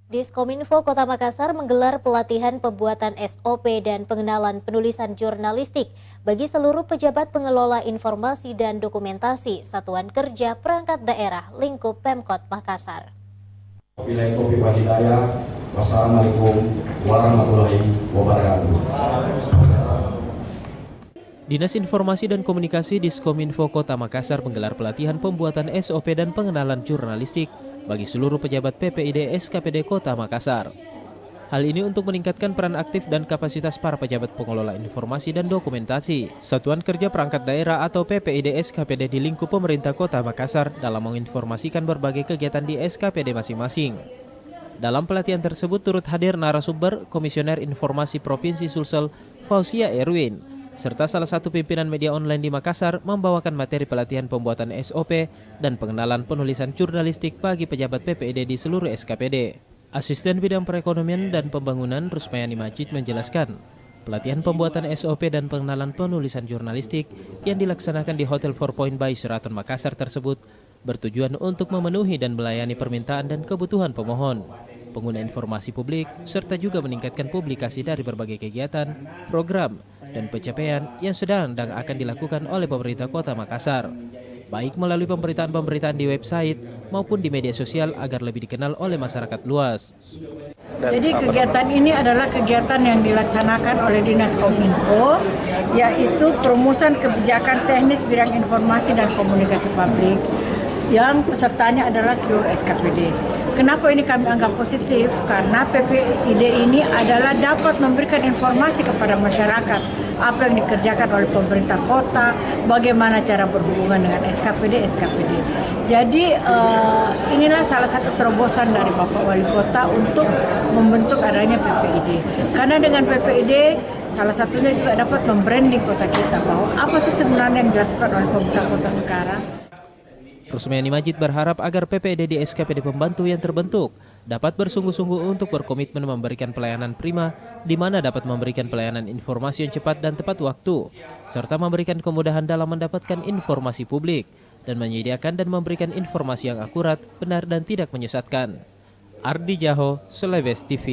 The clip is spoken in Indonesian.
Diskominfo Kota Makassar menggelar pelatihan pembuatan SOP dan pengenalan penulisan jurnalistik bagi seluruh pejabat pengelola informasi dan dokumentasi Satuan Kerja Perangkat Daerah lingkup Pemkot Makassar. Wassalamualaikum warahmatullahi wabarakatuh. Dinas Informasi dan Komunikasi Diskominfo Kota Makassar menggelar pelatihan pembuatan SOP dan pengenalan jurnalistik bagi seluruh pejabat PPID SKPD Kota Makassar. Hal ini untuk meningkatkan peran aktif dan kapasitas para pejabat pengelola informasi dan dokumentasi Satuan Kerja Perangkat Daerah atau PPID SKPD di lingkup pemerintah Kota Makassar dalam menginformasikan berbagai kegiatan di SKPD masing-masing. Dalam pelatihan tersebut turut hadir narasumber Komisioner Informasi Provinsi Sulsel Fausia Erwin, serta salah satu pimpinan media online di Makassar membawakan materi pelatihan pembuatan SOP dan pengenalan penulisan jurnalistik bagi pejabat PPID di seluruh SKPD. Asisten Bidang Perekonomian dan Pembangunan Rusmayani Majid menjelaskan, pelatihan pembuatan SOP dan pengenalan penulisan jurnalistik yang dilaksanakan di Hotel 4 Point by Sheraton Makassar tersebut bertujuan untuk memenuhi dan melayani permintaan dan kebutuhan pemohon, pengguna informasi publik, serta juga meningkatkan publikasi dari berbagai kegiatan, program, dan pencapaian yang sedang dan akan dilakukan oleh pemerintah Kota Makassar, baik melalui pemberitaan-pemberitaan di website maupun di media sosial agar lebih dikenal oleh masyarakat luas. Jadi kegiatan ini adalah kegiatan yang dilaksanakan oleh Dinas Kominfo, yaitu perumusan kebijakan teknis bidang informasi dan komunikasi publik, yang pesertanya adalah seluruh SKPD. Kenapa ini kami anggap positif? Karena PPID ini adalah dapat memberikan informasi kepada masyarakat apa yang dikerjakan oleh pemerintah kota, bagaimana cara berhubungan dengan SKPD. Jadi inilah salah satu terobosan dari Bapak Wali Kota untuk membentuk adanya PPID. Karena dengan PPID salah satunya juga dapat membranding kota kita bahwa apa sih sebenarnya yang dilakukan oleh pemerintah kota sekarang. Rusmayani Majid berharap agar PPID di SKPD pembantu yang terbentuk dapat bersungguh-sungguh untuk berkomitmen memberikan pelayanan prima, di mana dapat memberikan pelayanan informasi yang cepat dan tepat waktu, serta memberikan kemudahan dalam mendapatkan informasi publik, dan menyediakan dan memberikan informasi yang akurat, benar dan tidak menyesatkan. Ardi Jaho, Sulawesi TV.